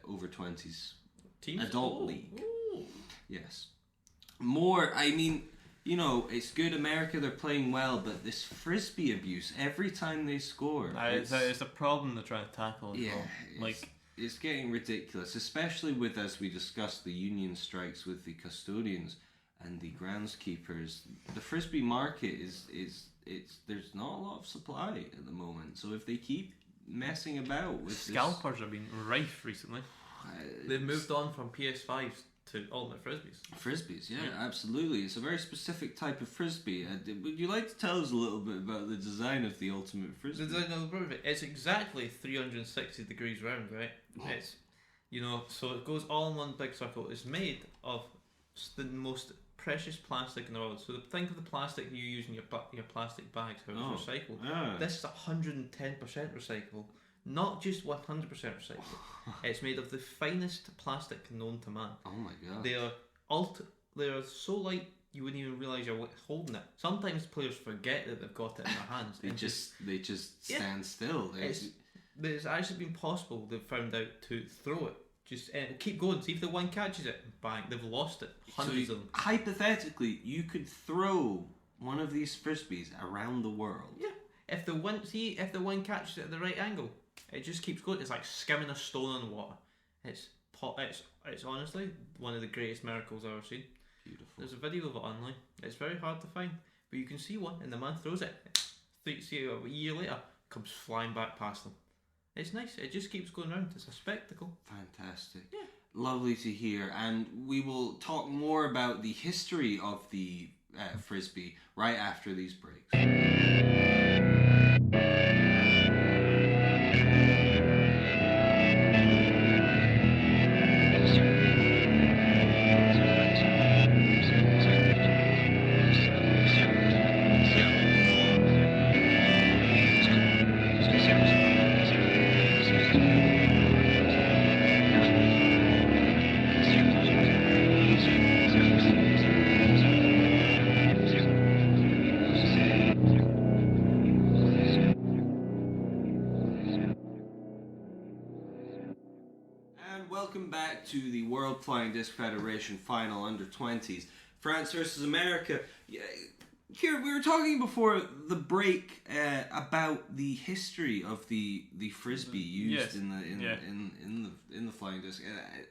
over 20s Teams? adult league. Ooh. Yes. More, it's good America, they're playing well, but this Frisbee abuse, every time they score... It's a problem they're trying to tackle as well. It's getting ridiculous, especially with, as we discussed, the union strikes with the custodians. and the groundskeepers. The Frisbee market is there's not a lot of supply at the moment. So if they keep messing about with scalpers have been rife recently. They've moved on from PS5s to ultimate frisbees. Frisbees, yeah, absolutely. It's a very specific type of frisbee. Would you like to tell us a little bit about the design of the ultimate frisbee? The design of the frisbee. It's exactly 360 degrees round, right? Oh. It's, so it goes all in one big circle. It's made of the most precious plastic in the world. So think of the plastic you use in your plastic bags, how it's recycled. Yeah. This is 110% recyclable. Not just 100% recyclable. It's made of the finest plastic known to man. Oh my god. They are so light you wouldn't even realise you're holding it. Sometimes players forget that they've got it in their hands. they just stand still. It's actually been possible, they've found out, to throw it. Just keep going. See if the one catches it. Bang, they've lost it. Hundreds of them. Hypothetically, you could throw one of these frisbees around the world. Yeah. If the one catches it at the right angle, it just keeps going. It's like skimming a stone on water. It's honestly one of the greatest miracles I've ever seen. Beautiful. There's a video of it online. It's very hard to find, but you can see one, and the man throws it. See a year later, comes flying back past them. It's nice. It just keeps going round. It's a spectacle. Fantastic. Yeah. Lovely to hear. And we will talk more about the history of the frisbee right after these breaks. Welcome back to the World Flying Disc Federation final under 20s. France versus America. Here, we were talking before the break about the history of the frisbee used in the flying disc.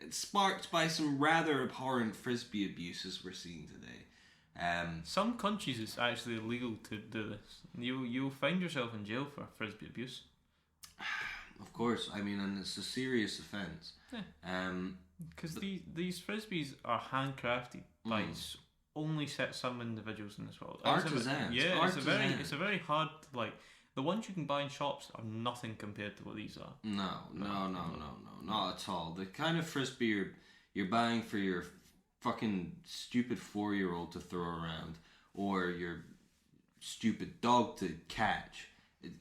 It's sparked by some rather abhorrent frisbee abuses we're seeing today. Some countries it's actually illegal to do this. You'll find yourself in jail for frisbee abuse. Of course, I mean, and it's a serious offence. Because these frisbees are handcrafted by only some individuals in this world. Artisans. It's a very hard, the ones you can buy in shops are nothing compared to what these are. No, not at all. The kind of frisbee you're buying for your fucking stupid 4-year-old to throw around, or your stupid dog to catch,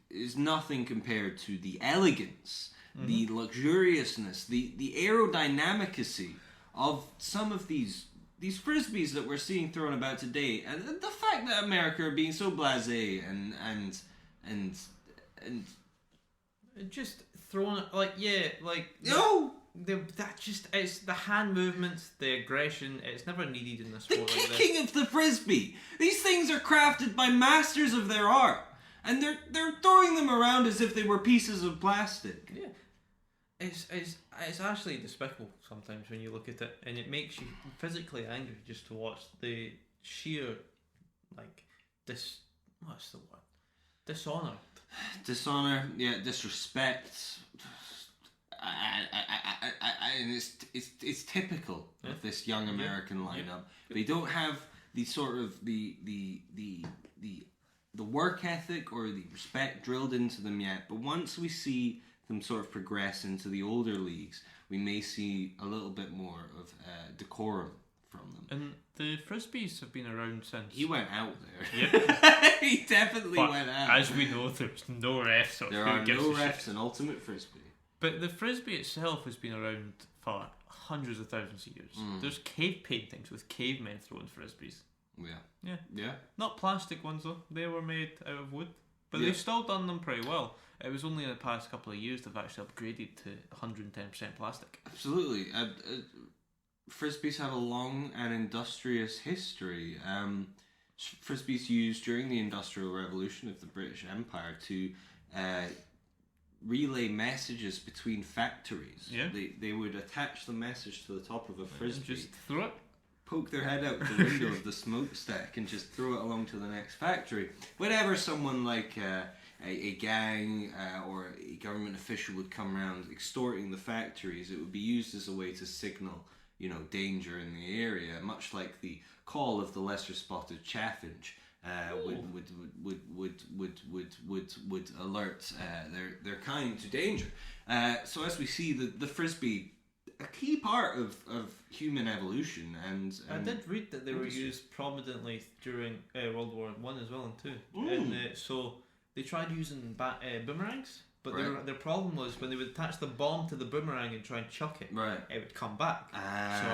is nothing compared to the elegance, the luxuriousness, the aerodynamicacy of some of these frisbees that we're seeing thrown about today, and the fact that America are being so blasé and just throwing it it's the hand movements, the aggression. It's never needed in this sport. The kicking of the frisbee. These things are crafted by masters of their art. And they're throwing them around as if they were pieces of plastic. Yeah, it's actually despicable sometimes when you look at it, and it makes you physically angry just to watch the sheer what's the word? Dishonour, disrespect. And it's typical of this young American lineup. They don't have the sort of the work ethic or the respect drilled into them yet, but once we see them sort of progress into the older leagues, we may see a little bit more of decorum from them. And the frisbees have been around since. He went out there. Yep. He definitely went out. As we know, there's no refs. There are no refs in Ultimate Frisbee. But the frisbee itself has been around for hundreds of thousands of years. There's cave paintings with cavemen throwing frisbees. Yeah. Not plastic ones though. They were made out of wood, but they've still done them pretty well. It was only in the past couple of years they've actually upgraded to 110% plastic. Absolutely. Frisbees have a long and industrious history. Frisbees used during the Industrial Revolution of the British Empire to relay messages between factories. Yeah. They would attach the message to the top of a frisbee. And just throw it. poke their head out the window of the smokestack and just throw it along to the next factory. Whenever someone like a gang or a government official would come around extorting the factories, it would be used as a way to signal, danger in the area, much like the call of the lesser spotted chaffinch would alert their kind to danger. So as we see, the Frisbee, a key part of human evolution, and I did read that they were used prominently during World War I as well, and two. And so they tried using boomerangs, but their problem was when they would attach the bomb to the boomerang and try and chuck it, it would come back. So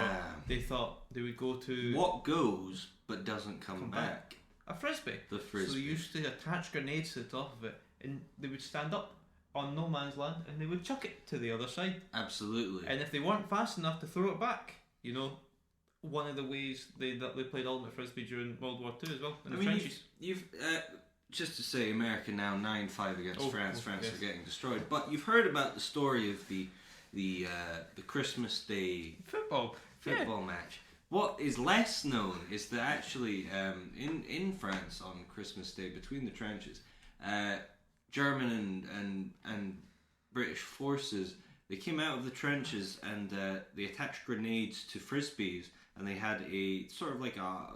they thought they would go to what goes but doesn't come back. A frisbee. The frisbee. So they used to attach grenades to the top of it, and they would stand up on no man's land and they would chuck it to the other side. Absolutely. And if they weren't fast enough to throw it back, one of the ways they played ultimate frisbee during World War II as well in the trenches. You've just to say, America now 9-5 against France. France are getting destroyed. But you've heard about the story of the Christmas Day football match. What is less known is that actually in France on Christmas Day, between the trenches, German and British forces, they came out of the trenches and they attached grenades to frisbees, and they had a sort of like a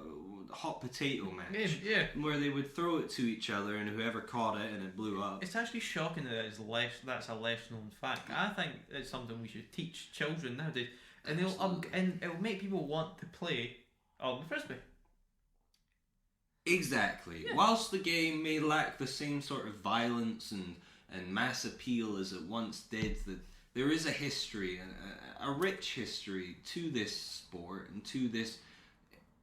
hot potato match where they would throw it to each other, and whoever caught it and it blew up. It's actually shocking that's a less known fact. I think it's something we should teach children nowadays, and it'll make people want to play ultimate frisbee. Exactly. Yeah. Whilst the game may lack the same sort of violence and mass appeal as it once did, there is a history, a rich history to this sport and to this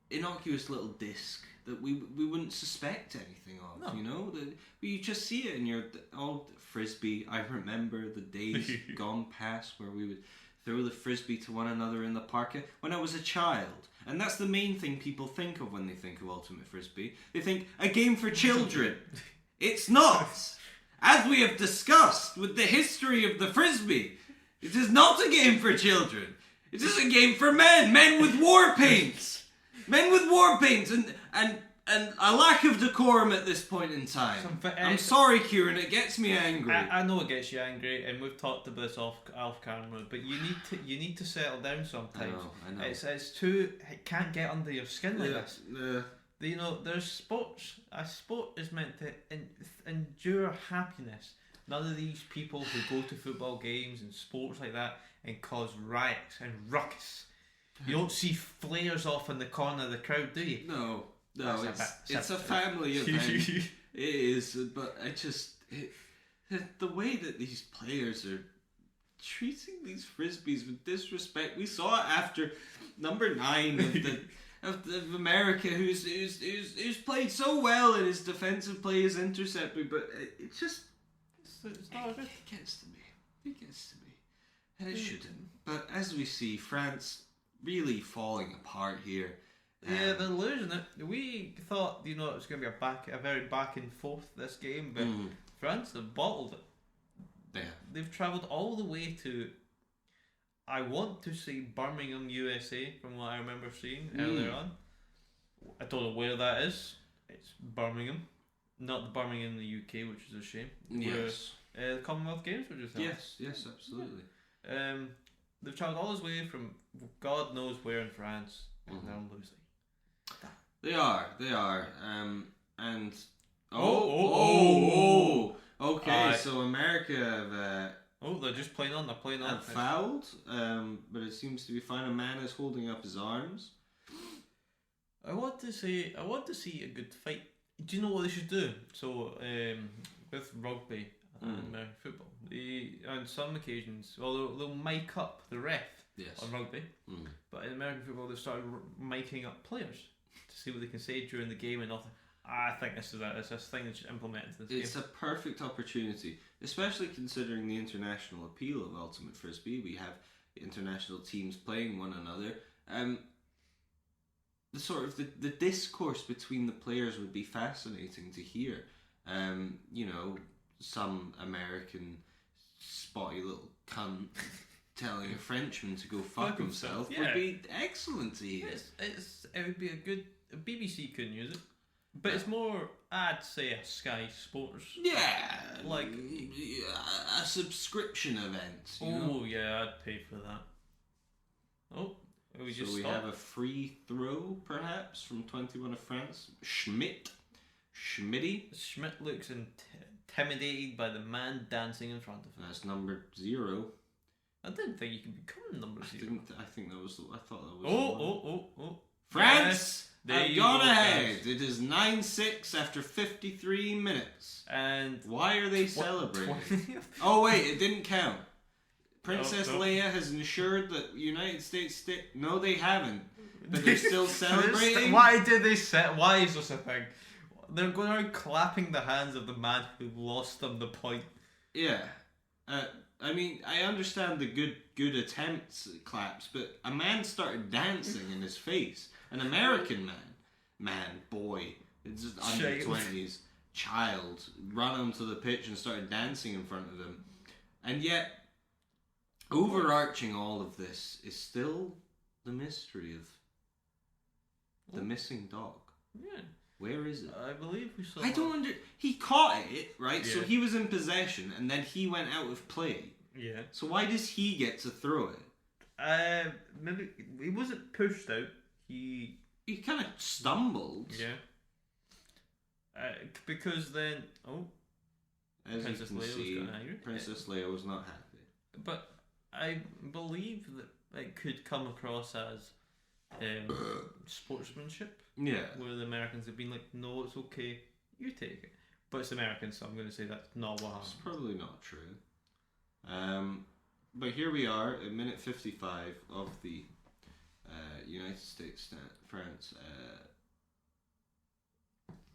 innocuous little disc that we wouldn't suspect anything of. No. You just see it in your old frisbee. I remember the days gone past where we would throw the frisbee to one another in the park when I was a child. And that's the main thing people think of when they think of ultimate frisbee. They think, a game for children. It's not! As we have discussed with the history of the frisbee, it is not a game for children. It is a game for men with war paints. Men with war paints and a lack of decorum at this point in time. I'm sorry, Kieran, it gets me angry. I know it gets you angry, and we've talked about this off camera, but you need to settle down sometimes. I know. It can't get under your skin like this. There's sports. A sport is meant to endure happiness. None of these people who go to football games and sports like that and cause riots and ruckus. You don't see flares off in the corner of the crowd, do you? No, it's a family event. It is, but the way that these players are treating these frisbees with disrespect. We saw it after number 9 of America, who's played so well in his defensive play, his intercepting, but it gets to me. And it shouldn't. But as we see, France really falling apart here. Yeah, they're losing it. We thought, it was going to be a very back and forth this game, but France have bottled it. Yeah. They've travelled all the way to, I want to say Birmingham, USA, from what I remember seeing earlier on. I don't know where that is. It's Birmingham, not the Birmingham in the UK, which is a shame. Yes. The Commonwealth Games were just held. Yes, absolutely. Yeah. They've travelled all this way from God knows where in France, and they're losing. They are. And okay. So America have. They're just playing on. They're playing on. Have fouled, but it seems to be fine. A man is holding up his arms. I want to see a good fight. Do you know what they should do? So with rugby and American football, on some occasions, they'll mic up the ref on rugby, but in American football they've started miking up players to see what they can say during the game and nothing. I think this is a thing that should implement into this game. It's a perfect opportunity, especially considering the international appeal of ultimate frisbee. We have international teams playing one another. The sort of the discourse between the players would be fascinating to hear. Some American spotty little cunt telling a Frenchman to go fuck himself yeah. would be excellent to hear. It would be a good. BBC couldn't use it, but it's more. I'd say a Sky Sports. Yeah, like a subscription event. You know? Yeah, I'd pay for that. Oh, we have a free throw, perhaps, from 21 of France. Schmitty. Schmidt looks intimidated by the man dancing in front of him. That's number 0. I didn't think you could become number 0. I think that was. I thought that was. Oh! France. Yes, I've gone ahead. It is 9-6 after 53 minutes. And why are they celebrating? Oh wait, it didn't count. Princess no. Leia has ensured that United States No, they haven't. But they're still celebrating. Why did they set? Why is this a thing? They're going around clapping the hands of the man who lost them the point. Yeah. I mean, I understand the good attempts at claps, but a man started dancing in his face. An American boy, it's just under 20s, child, ran onto the pitch and started dancing in front of him. And yet, overarching all of this is still the mystery of the missing dog. Yeah. Where is it? I believe we saw. I don't He caught it, right? Yeah. So he was in possession, and then he went out of play. Yeah. So why does he get to throw it? Maybe he wasn't pushed out. He kind of stumbled. Yeah. Because then, as Princess you can Leia see, was got angry. Princess Leia was not happy. But I believe that it could come across as sportsmanship. Yeah. Where the Americans have been like, no, it's okay, you take it. But it's Americans, so I'm going to say that's not what happened. It's probably not true. But here we are at minute 55 of the United States France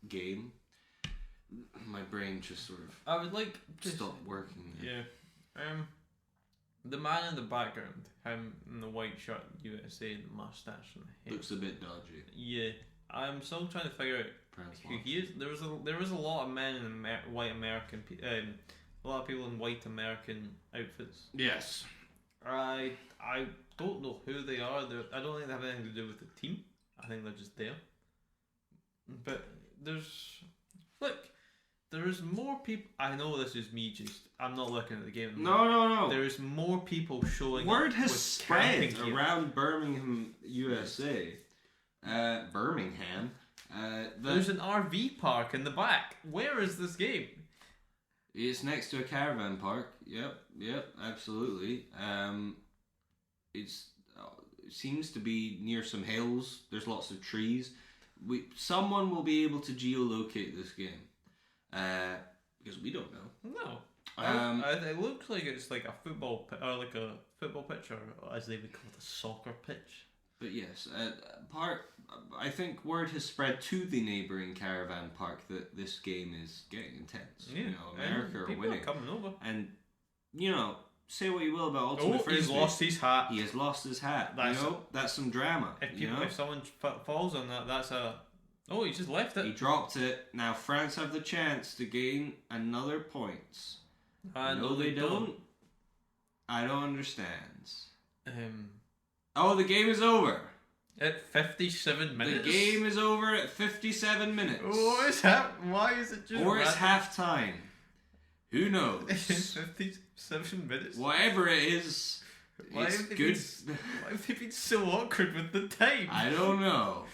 game. My brain just sort of I would like to stopped working there. Yeah. The man in the background, him in the white shirt, USA, the mustache and the hair. Looks a bit dodgy. Yeah. I'm still trying to figure out who he is. There was a lot of men in white American a lot of people in white American outfits. Yes. I don't know who they are. I don't think they have anything to do with the team. I think they're just there. But there is more people. I know this is me just. I'm not looking at the game. No. There is more people showing. Word up has with spread camping gear. around Birmingham, USA. Birmingham. There's an RV park in the back. Where is this game? It's next to a caravan park. Yep, absolutely. It seems to be near some hills. There's lots of trees. Someone will be able to geolocate this game. Because we don't know. No. It looks like it's like a football pitch, or as they would call it, a soccer pitch. But yes, I think word has spread to the neighbouring caravan park that this game is getting intense. Yeah. America are winning. Are coming over. And, say what you will about Ultimate Frisbee. He's lost his hat. He has lost his hat. That's some drama. If someone falls on that, that's a... Oh, he just left it. He dropped it. Now France have the chance to gain another points. No, they don't. I don't understand. The game is over. At 57 minutes. The game is over at 57 minutes. What is that? Why is it just... Or it's half time. Who knows? 57 minutes? Whatever it is, it's good. Why have they been so awkward with the time? I don't know.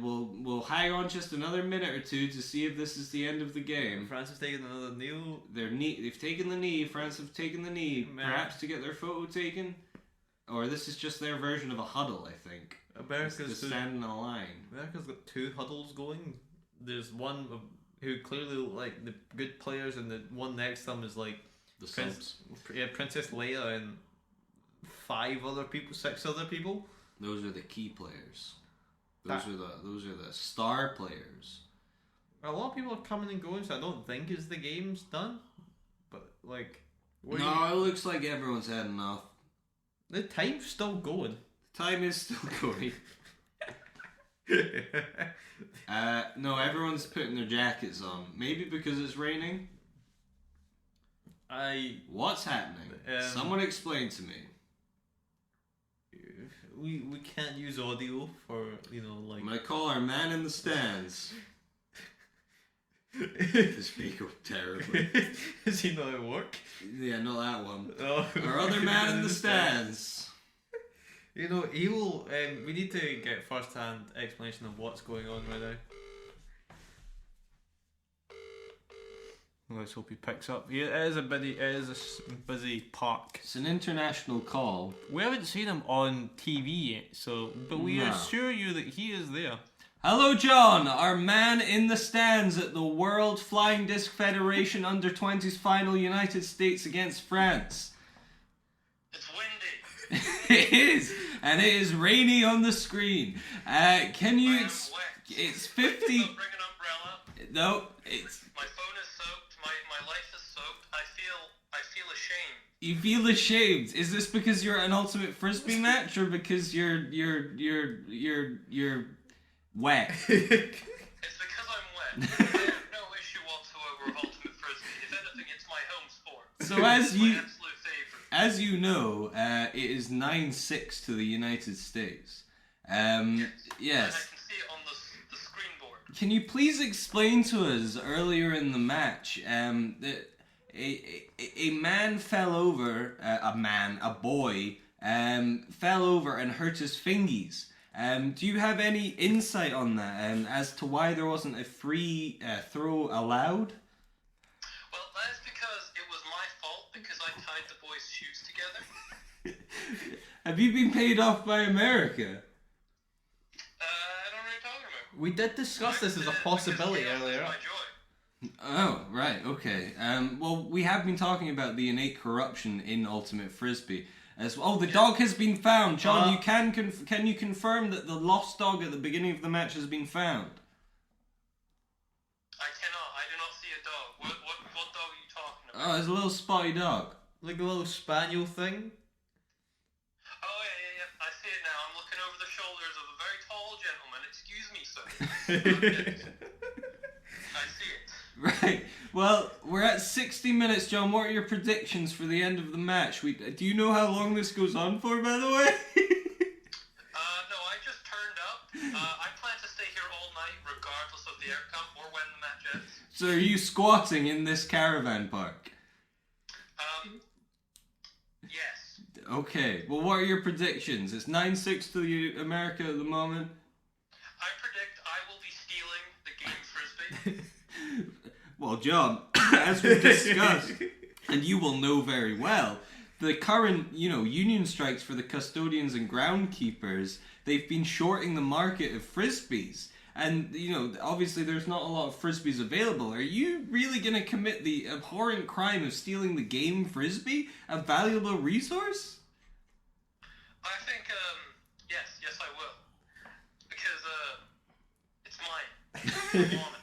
We'll hang on just another minute or two to see if this is the end of the game. France have taken another knee. They've taken the knee. France have taken the knee, perhaps to get their photo taken. Or this is just their version of a huddle, I think. America's stand in a line. America's got two huddles going. There's one who clearly look like the good players, and the one next to them is like the subs. Princess Leia and 6 other people. Those are the key players. Those are the star players. A lot of people are coming and going, so I don't think the game's done. But like, it looks like everyone's had enough. The time's still going. Time is still going. No, everyone's putting their jackets on. Maybe because it's raining. What's happening? Someone explain to me. we can't use audio for like. I'm gonna call our man in the stands. To speak of terribly. Is he not at work? Yeah, not that one. Oh, Our other man in the stands. He will. We need to get first-hand explanation of what's going on right now. Let's hope he picks up. It is a busy park. It's an international call. We haven't seen him on TV yet, but we assure you that he is there. Hello, John, our man in the stands at the World Flying Disc Federation Under-20s final, United States against France. It's windy. It is, and it is rainy on the screen. Can you? It's 50. Bring an umbrella. No, it's. My phone is soaked. My life is soaked. I feel ashamed. You feel ashamed. Is this because you're at an ultimate frisbee match, or because you're wet? It's because I'm wet. I have no issue whatsoever with ultimate frisbee. If anything, it's my home sport. So it's as my absolute favorite. as you know, it is 9-6 to the United States. Yes. And I can see it on the screen board. Can you please explain to us earlier in the match that a man fell over, a boy fell over and hurt his fingies. Do you have any insight on that as to why there wasn't a free throw allowed? Well, that is because it was my fault because I tied the boys' shoes together. Have you been paid off by America? I don't know what you're talking about. We did discuss this as a possibility earlier. My joy. Oh, right, okay. Well, we have been talking about the innate corruption in Ultimate Frisbee. As well. Oh, the dog has been found. John, you can you confirm that the lost dog at the beginning of the match has been found? I cannot. I do not see a dog. What dog are you talking about? Oh, it's a little spotty dog. Like a little spaniel thing. Oh, yeah. I see it now. I'm looking over the shoulders of a very tall gentleman. Excuse me, sir. I see it. Right. Well, we're at 60 minutes, John. What are your predictions for the end of the match? Do you know how long this goes on for, by the way? No, I just turned up. I plan to stay here all night, regardless of the outcome or when the match ends. So are you squatting in this caravan park? Yes. Okay. Well, what are your predictions? It's 9-6 to America at the moment. I predict I will be stealing the game Frisbee. Well, John, as we discussed, and you will know very well, the current, union strikes for the custodians and groundkeepers, they've been shorting the market of Frisbees. And, obviously there's not a lot of Frisbees available. Are you really going to commit the abhorrent crime of stealing the game Frisbee? A valuable resource? I think, yes I will. Because, it's mine. I want it.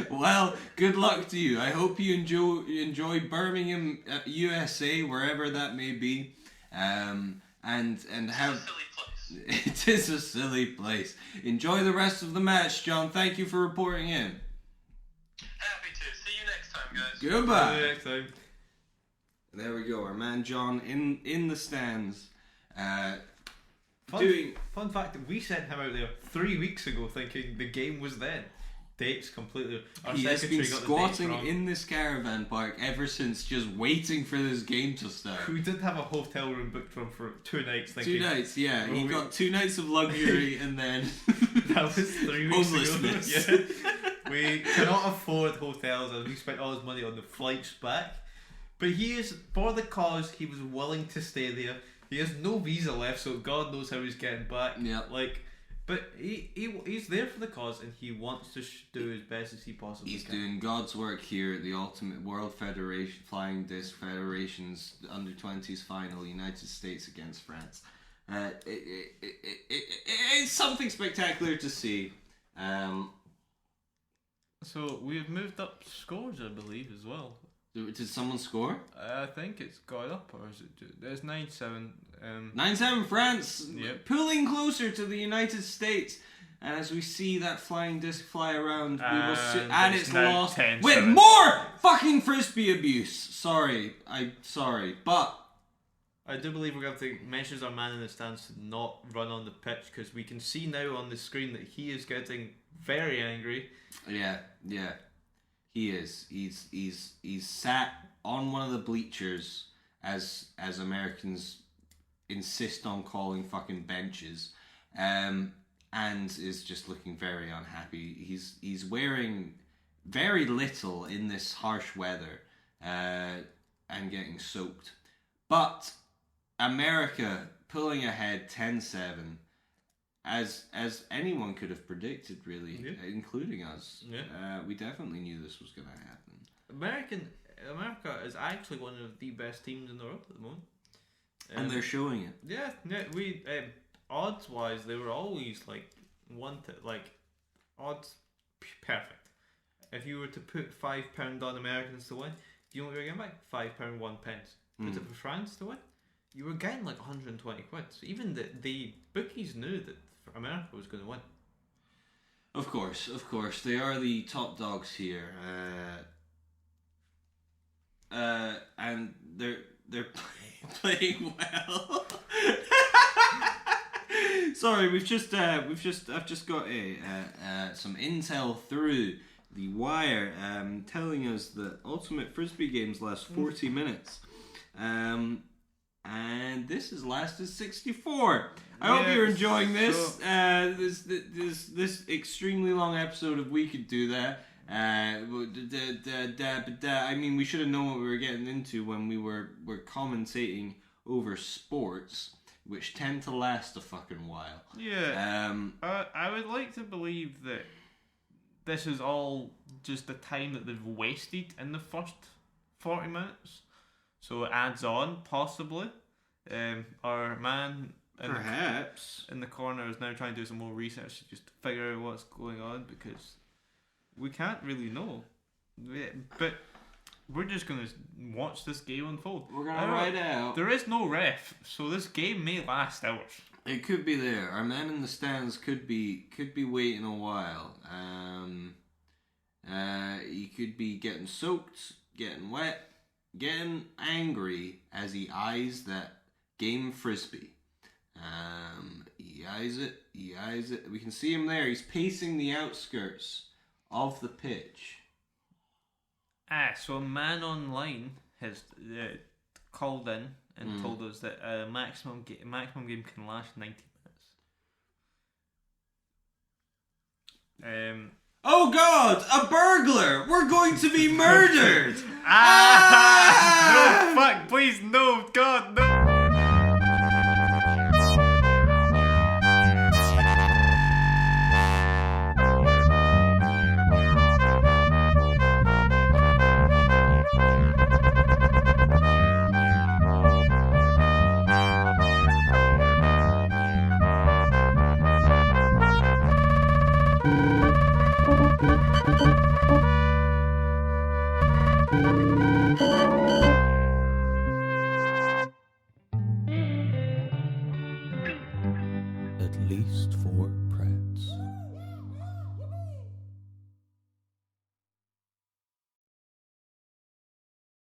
Well, good luck to you. I hope you enjoy Birmingham, USA, wherever that may be, and have. It's a silly place. It is a silly place. Enjoy the rest of the match, John. Thank you for reporting in. Happy to. See you next time, guys. Goodbye. See you next time. There we go. Our man John in the stands. Fun fact that we sent him out there 3 weeks ago thinking the game was then. Dates completely. He has been squatting in this caravan park ever since, just waiting for this game to start. We did have a hotel room booked for him for 2 nights. Thinking, 2 nights, yeah. He got 2 nights of luxury and then that was 3 weeks homelessness. ago. Yeah. We cannot afford hotels, and we spent all his money on the flights back. But he is, for the cause, he was willing to stay there. He has no visa left, so God knows how he's getting back. Yeah. But he's there for the cause, and he wants to do as best as he possibly can. He's doing God's work here at the Ultimate World Federation Flying Disc Federation's Under-20s final, United States against France. It's something spectacular to see. So we've moved up scores, I believe, as well. Did someone score? I think it's got up, or is it? There's 9-7. 9-7 France, Yep. pulling closer to the United States. And as we see that flying disc fly around, we will see, and it's now lost 10-7. with more fucking Frisbee abuse. Sorry, but I do believe we're going to have to message our man in the stands to not run on the pitch, because we can see now on the screen that he is getting very angry. Yeah. He is. He's sat on one of the bleachers as Americans insist on calling fucking benches, and is just looking very unhappy. He's wearing very little in this harsh weather, and getting soaked. But America pulling ahead 10-7, as anyone could have predicted, really, including us. Yeah. We definitely knew this was going to happen. America is actually one of the best teams in the world at the moment. And they're showing it. Yeah, we odds wise they were always like odds perfect. If you were to put £5 on Americans to win, do you know what you were getting back? £5 1 pence. Put it for France to win, you were getting like 120 quid. So even the bookies knew that America was going to win. Of course, they are the top dogs here, and they're playing well. Sorry, I've just got some intel through the wire, telling us that Ultimate Frisbee games last 40 minutes, and this has lasted 64. I hope you're enjoying this. This extremely long episode of We Could Do That. I mean, we should have known what we were getting into when we were commentating over sports, which tend to last a fucking while. Yeah. I would like to believe that this is all just the time that they've wasted in the first 40 minutes. So it adds on, possibly. Our man in the corner is now trying to do some more research to just figure out what's going on, because we can't really know. But we're just going to watch this game unfold. We're going to ride out. There is no ref, so this game may last hours. It could be there. Our man in the stands could be waiting a while. He could be getting soaked, getting wet, getting angry as he eyes that game Frisbee. He eyes it. We can see him there. He's pacing the outskirts of the pitch. So a man online has called in and told us that a maximum game can last 90 minutes. Oh God! A burglar! We're going to be murdered! No, fuck! Please, no! God, no!